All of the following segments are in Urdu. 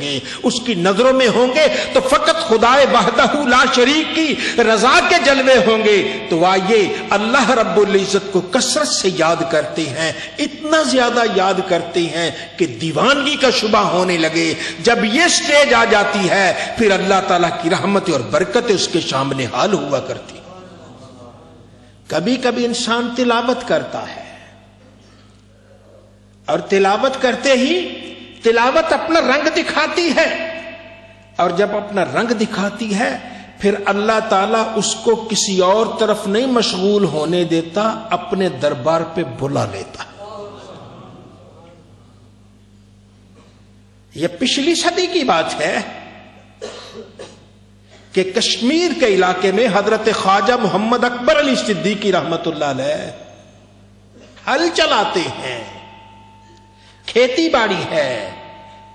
گے، اس کی نظروں میں ہوں گے تو فقط خدائے وحدہ لا شریک کی رضا کے جلوے ہوں گے۔ تو آئیے اللہ رب العزت کو کثرت سے یاد کرتے ہیں، اتنا زیادہ یاد کرتے ہیں کہ دیوانگی کا شبہ ہونے لگے۔ جب یہ سٹیج آ جاتی ہے پھر اللہ تعالیٰ کی رحمت اور برکت اس کے سامنے حال ہوا کرتی۔ کبھی کبھی انسان تلاوت کرتا ہے اور تلاوت کرتے ہی تلاوت اپنا رنگ دکھاتی ہے، اور جب اپنا رنگ دکھاتی ہے پھر اللہ تعالیٰ اس کو کسی اور طرف نہیں مشغول ہونے دیتا، اپنے دربار پہ بلا لیتا۔ یہ پچھلی صدی کی بات ہے کہ کشمیر کے علاقے میں حضرت خواجہ محمد اکبر علی صدیقی رحمت اللہ علیہ ہل چلاتے ہیں، کھیتی باڑی ہے،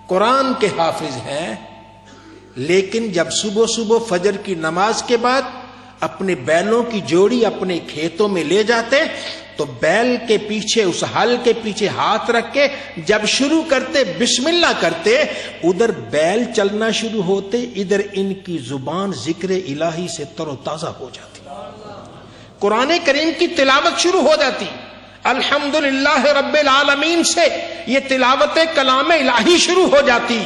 قرآن کے حافظ ہیں، لیکن جب صبح صبح فجر کی نماز کے بعد اپنے بیلوں کی جوڑی اپنے کھیتوں میں لے جاتے تو بیل کے پیچھے، اس ہل کے پیچھے ہاتھ رکھ کے جب شروع کرتے، بسم اللہ کرتے، ادھر بیل چلنا شروع ہوتے، ادھر ان کی زبان ذکر الہی سے تر و تازہ ہو جاتی، قرآن کریم کی تلاوت شروع ہو جاتی، الحمدللہ رب العالمین سے یہ تلاوت کلام الہی شروع ہو جاتی،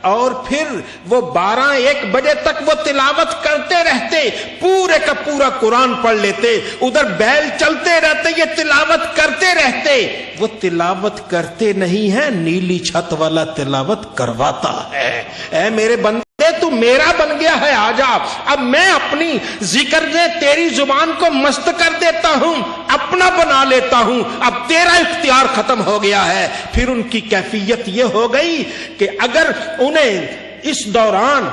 اور پھر وہ 12-1 بجے تک وہ تلاوت کرتے رہتے، پورے کا پورا قرآن پڑھ لیتے، ادھر بیل چلتے رہتے، یہ تلاوت کرتے رہتے۔ وہ تلاوت کرتے نہیں ہیں، نیلی چھت والا تلاوت کرواتا ہے۔ اے میرے بندے تو میرا بن گیا ہے، آجا، اب میں اپنی ذکر نے تیری زبان کو مست کر دیتا ہوں، اپنا بنا لیتا ہوں، اب تیرا اختیار ختم ہو گیا ہے۔ پھر ان کی کیفیت یہ ہو گئی کہ اگر انہیں اس دوران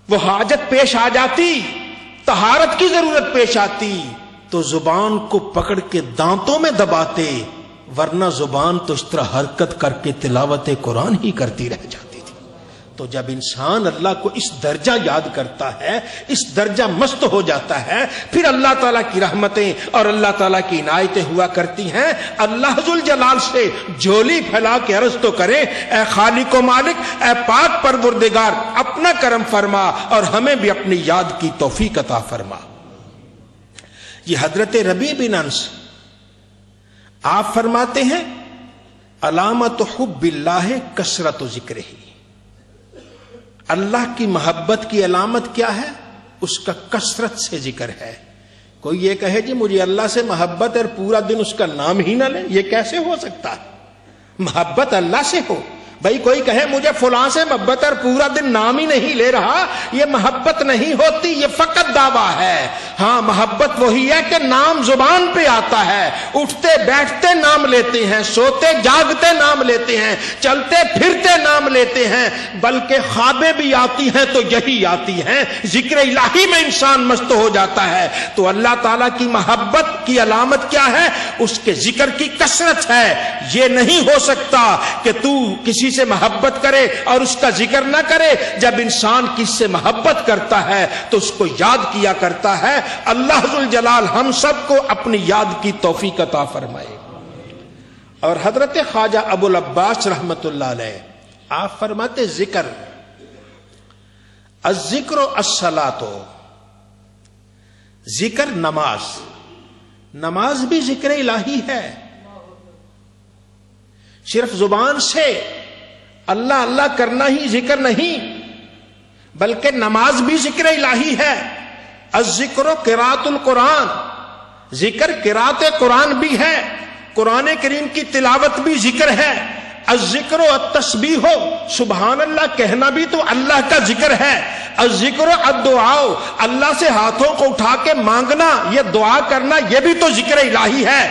وہ حاجت پیش آ جاتی، طہارت کی ضرورت پیش آتی، تو زبان کو پکڑ کے دانتوں میں دباتے، ورنہ زبان تو اس طرح حرکت کر کے تلاوت قرآن ہی کرتی رہ جاتی۔ تو جب انسان اللہ کو اس درجہ یاد کرتا ہے، اس درجہ مست ہو جاتا ہے، پھر اللہ تعالیٰ کی رحمتیں اور اللہ تعالیٰ کی عنایتیں ہوا کرتی ہیں۔ اللہ ذوالجلال سے جھولی پھیلا کے عرض تو کرے، اے خالق و مالک، اے پاک پروردگار، اپنا کرم فرما اور ہمیں بھی اپنی یاد کی توفیق عطا فرما۔ یہ حضرت ربیع بن انس آپ فرماتے ہیں، علامت حب اللہ کثرت ذکر ہی، اللہ کی محبت کی علامت کیا ہے؟ اس کا کثرت سے ذکر ہے۔ کوئی یہ کہے جی مجھے اللہ سے محبت اور پورا دن اس کا نام ہی نہ لے، یہ کیسے ہو سکتا ہے؟ محبت اللہ سے ہو، بھائی کوئی کہے مجھے فلاں سے محبت اور پورا دن نام ہی نہیں لے رہا، یہ محبت نہیں ہوتی، یہ فقط دعویٰ ہے۔ ہاں محبت وہی ہے کہ نام زبان پہ آتا ہے، اٹھتے بیٹھتے نام لیتے ہیں، سوتے جاگتے نام لیتے ہیں، چلتے پھرتے نام لیتے ہیں، بلکہ خوابیں بھی آتی ہیں تو یہی آتی ہیں، ذکر الہی میں انسان مست ہو جاتا ہے۔ تو اللہ تعالیٰ کی محبت کی علامت کیا ہے؟ اس کے ذکر کی کثرت ہے۔ یہ نہیں ہو سکتا کہ تو کسی سے محبت کرے اور اس کا ذکر نہ کرے۔ جب انسان کس سے محبت کرتا ہے تو اس کو یاد کیا کرتا ہے۔ اللہ ذوالجلال ہم سب کو اپنی یاد کی توفیق عطا فرمائے۔ اور حضرت خواجہ ابو العباس رحمت اللہ علیہ آپ فرماتے، ذکر الذکر الصلاۃ، ذکر نماز، نماز بھی ذکر الہی ہے۔ صرف زبان سے اللہ اللہ کرنا ہی ذکر نہیں، بلکہ نماز بھی ذکر الہی ہے۔ الذکر قراءۃ القرآن، ذکر قراءت قرآن بھی ہے، قرآن کریم کی تلاوت بھی ذکر ہے۔ الذکر التسبیح، سبحان اللہ کہنا بھی تو اللہ کا ذکر ہے۔ الذکر الدعاء، اللہ سے ہاتھوں کو اٹھا کے مانگنا، یہ دعا کرنا، یہ بھی تو ذکر الہی ہے۔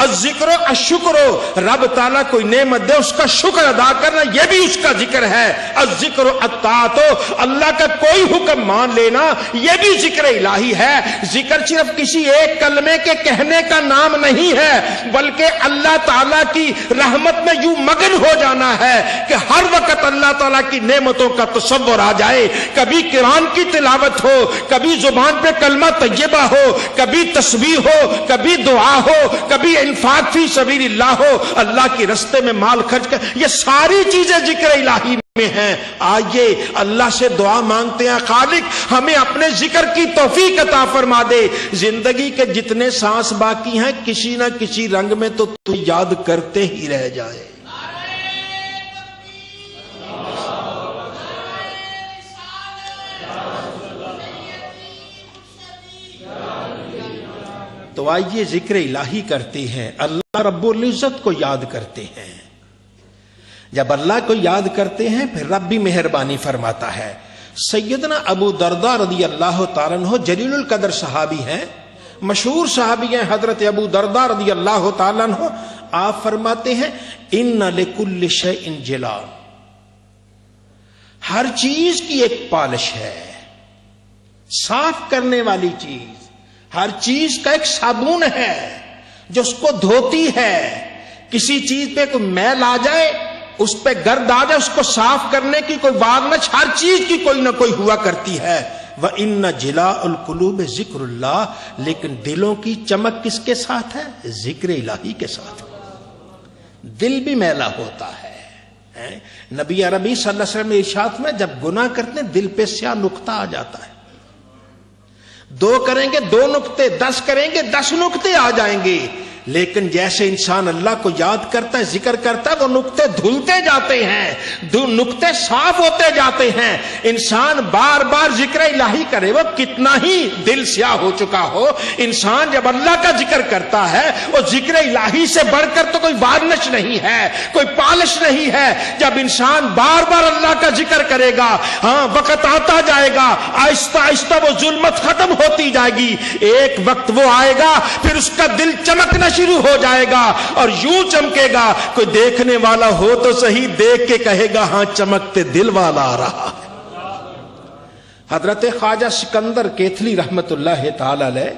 الذکر الشکر، رب تعالیٰ کوئی نعمت دے اس کا شکر ادا کرنا، یہ بھی اس کا ذکر ہے۔ الذکر الطاعت، اللہ کا کوئی حکم مان لینا، یہ بھی ذکر الہی ہے۔ ذکر صرف کسی ایک کلمے کے کہنے کا نام نہیں ہے، بلکہ اللہ تعالیٰ کی رحمت میں یوں مگن ہو جانا ہے کہ ہر وقت اللہ تعالیٰ کی نعمتوں کا تصور آ جائے. کبھی قرآن کی تلاوت ہو, کبھی زبان پہ کلمہ طیبہ ہو, کبھی تسبیح ہو, کبھی دعا ہو, کبھی انفاق فی سبیل اللہ ہو, اللہ کے رستے میں مال خرچ کر, یہ ساری چیزیں ذکر الہی میں ہیں. آئیے اللہ سے دعا مانگتے ہیں, خالق ہمیں اپنے ذکر کی توفیق عطا فرما دے. زندگی کے جتنے سانس باقی ہیں کسی نہ کسی رنگ میں تو یاد کرتے ہی رہ جائے. تو آئیے ذکر الہی کرتے ہیں, اللہ رب العزت کو یاد کرتے ہیں. جب اللہ کو یاد کرتے ہیں پھر رب بھی مہربانی فرماتا ہے. سیدنا ابو درداء رضی اللہ تعالیٰ عنہ جلیل القدر صحابی ہیں, مشہور صحابی ہیں حضرت ابو درداء رضی اللہ تعالیٰ عنہ. آپ فرماتے ہیں ان لکل شیء جلا, ہر چیز کی ایک پالش ہے, صاف کرنے والی چیز. ہر چیز کا ایک صابن ہے جو اس کو دھوتی ہے. کسی چیز پہ کوئی میل آ جائے, اس پہ گرد آ جائے, اس کو صاف کرنے کی کوئی وارنش ہر چیز کی کوئی نہ کوئی ہوا کرتی ہے. وَإِنَّ جِلَاءُ الْقُلُوبِ ذِكْرُ اللَّهِ, لیکن دلوں کی چمک کس کے ساتھ ہے؟ ذکر الہی کے ساتھ. دل بھی میلا ہوتا ہے. نبی عربی صلی اللہ علیہ وسلم ارشاد میں جب گناہ کرتے ہیں دل پہ سیاہ نقطہ آ جاتا ہے. 2 کریں گے 2 نقطے, 10 کریں گے 10 نقطے آ جائیں گے. لیکن جیسے انسان اللہ کو یاد کرتا ہے, ذکر کرتا ہے, وہ نقطے دھلتے جاتے ہیں, نقطے صاف ہوتے جاتے ہیں. انسان بار بار ذکر الہی کرے, وہ کتنا ہی دل سیاہ ہو چکا ہو, انسان جب اللہ کا ذکر کرتا ہے وہ ذکر الہی سے بڑھ کر تو کوئی وارنش نہیں ہے, کوئی پالش نہیں ہے. جب انسان بار بار اللہ کا ذکر کرے گا, ہاں وقت آتا جائے گا, آہستہ آہستہ وہ ظلمت ختم ہوتی جائے گی. ایک وقت وہ آئے گا پھر اس کا دل چمکنا شروع ہو جائے گا, اور یوں چمکے گا کوئی دیکھنے والا ہو تو صحیح, دیکھ کے کہے گا ہاں چمکتے دل والا آ رہا ہے. حضرت خواجہ سکندر کیتھلی رحمت اللہ تعالی علیہ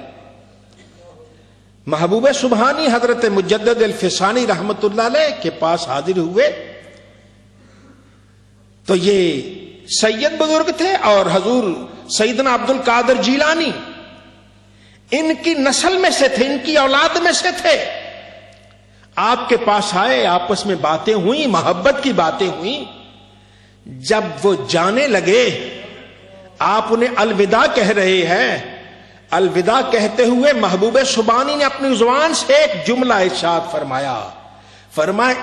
محبوب سبحانی حضرت مجدد الفسانی رحمت اللہ علیہ کے پاس حاضر ہوئے تو یہ سید بزرگ تھے اور حضور سیدنا عبد القادر جیلانی ان کی نسل میں سے تھے, ان کی اولاد میں سے تھے. آپ کے پاس آئے, آپس میں باتیں ہوئیں, محبت کی باتیں ہوئیں. جب وہ جانے لگے آپ انہیں الوداع کہہ رہے ہیں. الوداع کہتے ہوئے محبوب سبحانی نے اپنی زبان سے ایک جملہ ارشاد فرمایا,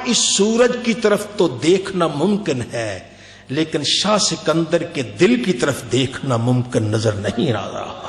اس سورج کی طرف تو دیکھنا ممکن ہے لیکن شاہ سکندر کے دل کی طرف دیکھنا ممکن نظر نہیں آ رہا.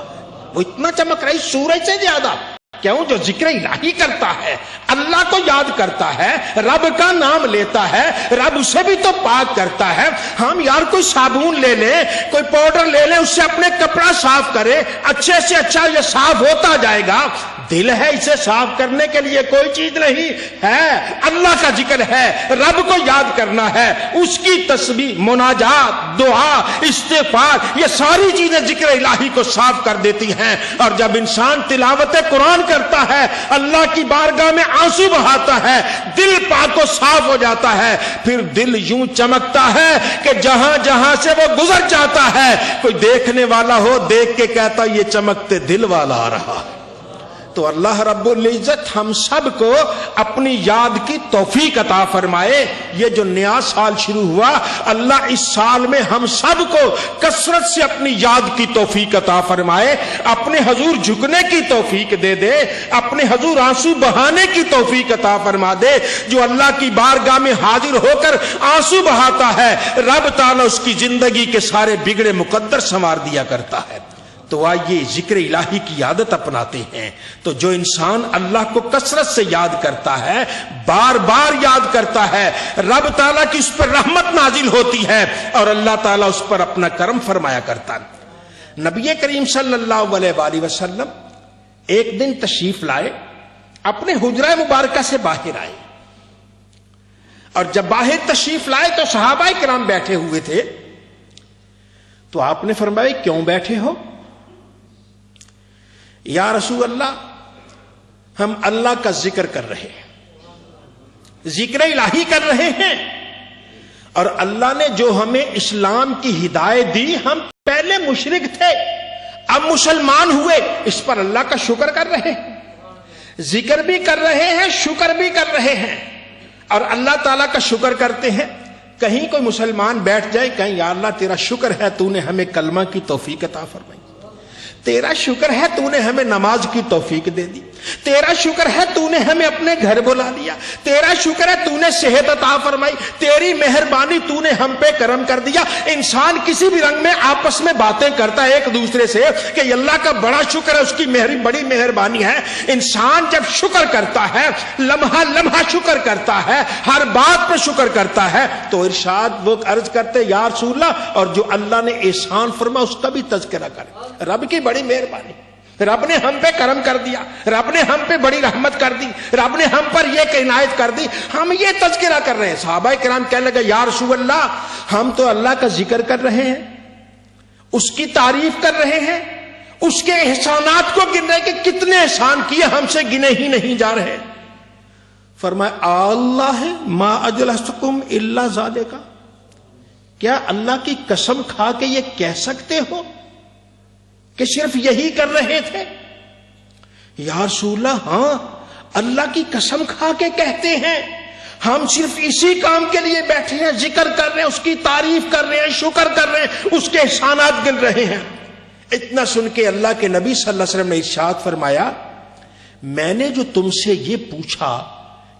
وہ اتنا چمک رہی سورج سے زیادہ. کیوں؟ جو ذکر الہی کرتا ہے, اللہ کو یاد کرتا ہے, رب کا نام لیتا ہے, رب اسے بھی تو پاک کرتا ہے. ہم یار کوئی صابن لے لیں, کوئی پاؤڈر لے لیں, اس سے اپنے کپڑا صاف کرے, اچھے سے اچھا یہ صاف ہوتا جائے گا. دل ہے, اسے صاف کرنے کے لیے کوئی چیز نہیں ہے. اللہ کا ذکر ہے, رب کو یاد کرنا ہے, اس کی تسبیح, مناجات, دعا, استغفار, یہ ساری چیزیں ذکر الہی کو صاف کر دیتی ہیں. اور جب انسان تلاوت قرآن کرتا ہے, اللہ کی بارگاہ میں آنسو بہاتا ہے, دل پاک و صاف ہو جاتا ہے. پھر دل یوں چمکتا ہے کہ جہاں جہاں سے وہ گزر جاتا ہے کوئی دیکھنے والا ہو, دیکھ کے کہتا یہ چمکتے دل والا آ رہا ہے. تو اللہ رب العزت ہم سب کو اپنی یاد کی توفیق عطا فرمائے. یہ جو نیا سال شروع ہوا, اللہ اس سال میں ہم سب کو کثرت سے اپنی یاد کی توفیق عطا فرمائے, اپنے حضور جھکنے کی توفیق دے دے, اپنے حضور آنسو بہانے کی توفیق عطا فرما دے. جو اللہ کی بارگاہ میں حاضر ہو کر آنسو بہاتا ہے, رب تعالیٰ اس کی زندگی کے سارے بگڑے مقدر سنوار دیا کرتا ہے. تو آئیے ذکر الہی کی عادت اپناتے ہیں. تو جو انسان اللہ کو کثرت سے یاد کرتا ہے, بار بار یاد کرتا ہے, رب تعالیٰ کی اس پر رحمت نازل ہوتی ہے اور اللہ تعالیٰ اس پر اپنا کرم فرمایا کرتا ہے. نبی کریم صلی اللہ علیہ وآلہ وسلم ایک دن تشریف لائے, اپنے حجرہ مبارکہ سے باہر آئے, اور جب باہر تشریف لائے تو صحابہ کرام بیٹھے ہوئے تھے. تو آپ نے فرمایا کیوں بیٹھے ہو؟ یا رسول اللہ, ہم اللہ کا ذکر کر رہے ہیں. ذکر الہی کر رہے ہیں. اور اللہ نے جو ہمیں اسلام کی ہدایت دی، ہم پہلے مشرک تھے، اب مسلمان ہوئے، اس پر اللہ کا شکر کر رہے ہیں، ذکر بھی کر رہے ہیں، شکر بھی کر رہے ہیں. اور اللہ تعالیٰ کا شکر کرتے ہیں. کہیں کوئی مسلمان بیٹھ جائے، کہیں یا اللہ تیرا شکر ہے تو نے ہمیں کلمہ کی توفیق عطا فرمائی، تیرا شکر ہے تو نے ہمیں نماز کی توفیق دے دی، تیرا شکر ہے تو نے ہمیں اپنے گھر بلا لیا، تیرا شکر ہے تو نے صحت عطا فرمائی، تیری مہربانی تو نے ہم پہ کرم کر دیا. انسان کسی بھی رنگ میں آپس میں باتیں کرتا ہے ایک دوسرے سے کہ اللہ کا بڑا شکر ہے، اس کی بڑی مہربانی ہے. انسان جب شکر کرتا ہے، لمحہ لمحہ شکر کرتا ہے، ہر بات پر شکر کرتا ہے، تو ارشاد وہ عرض کرتے یا رسول اللہ، اور جو اللہ نے احسان فرما اس کا بھی تذکرہ کرے. رب کی بڑی مہربانی، رب نے ہم پہ کرم کر دیا، رب نے ہم پہ بڑی رحمت کر دی، رب نے ہم پر یہ عنایت کر دی. ہم یہ تذکرہ کر رہے ہیں. صحابہ کرام کہنے لگے یا رسول اللہ، ہم تو اللہ کا ذکر کر رہے ہیں، اس کی تعریف کر رہے ہیں، اس کے احسانات کو گن رہے کہ کتنے احسان کیے، ہم سے گنے ہی نہیں جا رہے. فرمایا اللہ ما اجلسکم الا ذالک، کیا اللہ کی قسم کھا کے یہ کہہ سکتے ہو کہ صرف یہی کر رہے تھے؟ یا رسول اللہ ہاں، اللہ کی قسم کھا کے کہتے ہیں، ہم صرف اسی کام کے لیے بیٹھے ہیں، ذکر کر رہے ہیں، اس کی تعریف کر رہے ہیں، شکر کر رہے ہیں، اس کے احسانات گن رہے ہیں. اتنا سن کے اللہ کے نبی صلی اللہ علیہ وسلم نے ارشاد فرمایا، میں نے جو تم سے یہ پوچھا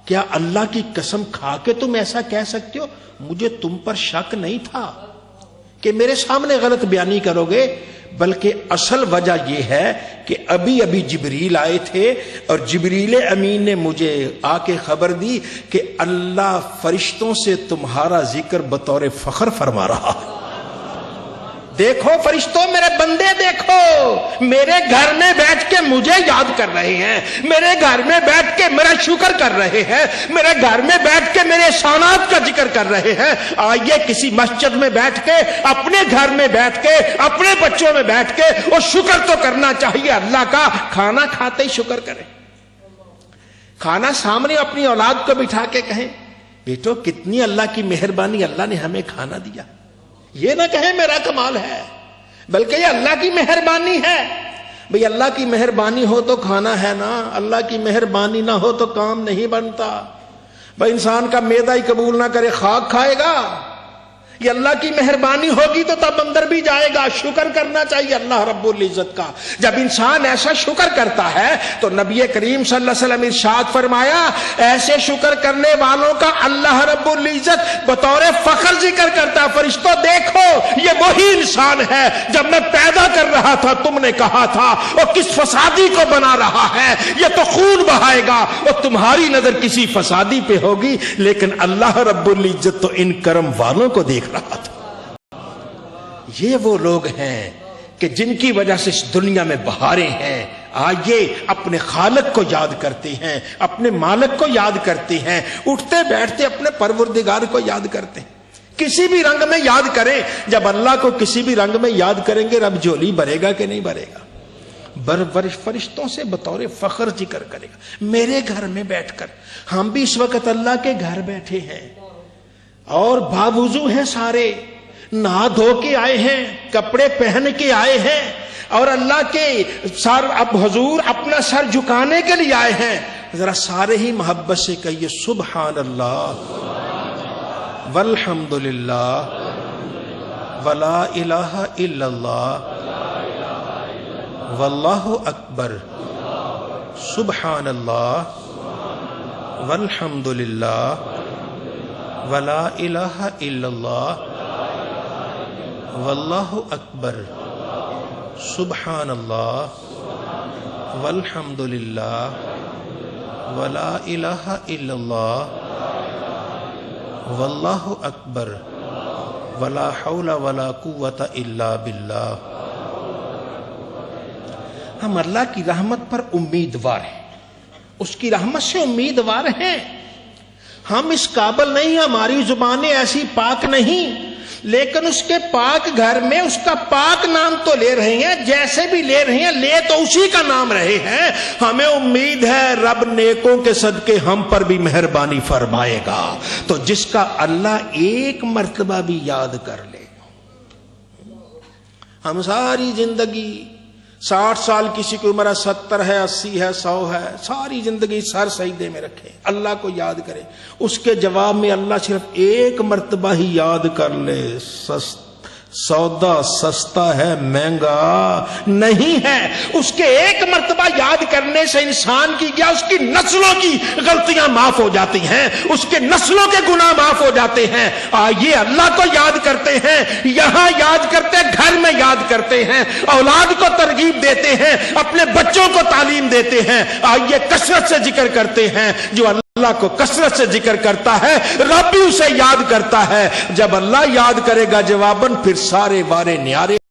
کیا اللہ کی قسم کھا کے تم ایسا کہہ سکتے ہو، مجھے تم پر شک نہیں تھا کہ میرے سامنے غلط بیانی کرو گے، بلکہ اصل وجہ یہ ہے کہ ابھی جبریل آئے تھے اور جبریل امین نے مجھے آ کے خبر دی کہ اللہ فرشتوں سے تمہارا ذکر بطور فخر فرما رہا ہے. دیکھو فرشتوں، میرے بندے دیکھو، میرے گھر میں بیٹھ کے مجھے یاد کر رہے ہیں، میرے گھر میں بیٹھ کے میرا شکر کر رہے ہیں، میرے گھر میں بیٹھ کے میرے احسانات کا ذکر کر رہے ہیں. آئیے کسی مسجد میں بیٹھ کے، اپنے گھر میں بیٹھ کے، اپنے بچوں میں بیٹھ کے اور شکر تو کرنا چاہیے اللہ کا. کھانا کھاتے ہی شکر کریں، کھانا سامنے اپنی اولاد کو بٹھا کے کہیں بیٹو کتنی اللہ کی مہربانی، اللہ نے ہمیں کھانا دیا. یہ نہ کہیں میرا کمال ہے، بلکہ یہ اللہ کی مہربانی ہے. بھئی اللہ کی مہربانی ہو تو کھانا ہے نا، اللہ کی مہربانی نہ ہو تو کام نہیں بنتا. بھئی انسان کا معدہ ہی قبول نہ کرے خاک کھائے گا. یہ اللہ کی مہربانی ہوگی تو تب اندر بھی جائے گا. شکر کرنا چاہیے اللہ رب العزت کا. جب انسان ایسا شکر کرتا ہے تو نبی کریم صلی اللہ علیہ وسلم ارشاد فرمایا، ایسے شکر کرنے والوں کا اللہ رب العزت بطور فخر ذکر کرتا ہے. فرشتوں دیکھو، یہ وہی انسان ہے جب میں پیدا کر رہا تھا تم نے کہا تھا وہ کس فسادی کو بنا رہا ہے، یہ تو خون بہائے گا. اور تمہاری نظر کسی فسادی پہ ہوگی، لیکن اللہ رب العزت تو ان کرم والوں کو دیکھ رہا تھا. یہ وہ لوگ ہیں کہ جن کی وجہ سے اس دنیا میں بہاریں ہیں. آئیے اپنے خالق کو یاد کرتے ہیں، اپنے مالک کو یاد کرتے ہیں، اٹھتے بیٹھتے اپنے پروردگار کو یاد کرتے ہیں. کسی بھی رنگ میں یاد کریں. جب اللہ کو کسی بھی رنگ میں یاد کریں گے رب جھولی بھرے گا کہ نہیں بھرے گا؟ فرشتوں سے بطور فخر ذکر کرے گا. میرے گھر میں بیٹھ کر، ہم بھی اس وقت اللہ کے گھر بیٹھے ہیں اور باوضو ہیں، سارے نہا دھو کے آئے ہیں، کپڑے پہن کے آئے ہیں اور اللہ کے سر اب حضور اپنا سر جھکانے کے لیے آئے ہیں. ذرا سارے ہی محبت سے کہیے سبحان اللہ والحمد للہ ولا الہ الا اللہ واللہ اکبر. سبحان اللہ والحمد للہ ولا الہ الا اللہ واللہ اکبر. سبحان اللہ والحمد للہ ولا الہ الا اللہ واللہ اکبر ولا حول ولا قوت الا باللہ. ہم اللہ کی رحمت پر امیدوار ہیں، اس کی رحمت سے امیدوار ہیں. ہم اس قابل نہیں، ہماری زبانیں ایسی پاک نہیں لیکن اس کے پاک گھر میں اس کا پاک نام تو لے رہے ہیں، جیسے بھی لے رہے ہیں لے تو اسی کا نام رہے ہیں۔ ہمیں امید ہے رب نیکوں کے صدقے ہم پر بھی مہربانی فرمائے گا۔ تو جس کا اللہ ایک مرتبہ بھی یاد کر لے، ہم ساری زندگی 60 سال، کسی کی عمر 70 ہے، 80 ہے، 100 ہے، ساری زندگی سر سجدے میں رکھے، اللہ کو یاد کرے، اس کے جواب میں اللہ صرف ایک مرتبہ ہی یاد کر لے، سودا سستا ہے مہنگا نہیں ہے۔ اس کے ایک مرتبہ یاد کرنے سے انسان کی یا اس کی نسلوں کی غلطیاں معاف ہو جاتی ہیں، اس کے نسلوں کے گناہ معاف ہو جاتے ہیں۔ آئیے اللہ کو یاد کرتے ہیں، یہاں یاد کرتے ہیں، گھر میں یاد کرتے ہیں، اولاد کو ترغیب دیتے ہیں، اپنے بچوں کو تعلیم دیتے ہیں۔ آئیے کثرت سے ذکر کرتے ہیں۔ جو اللہ کو کثرت سے ذکر کرتا ہے رب بھی اسے یاد کرتا ہے۔ جب اللہ یاد کرے گا جواباً، پھر سارے وارے نیارے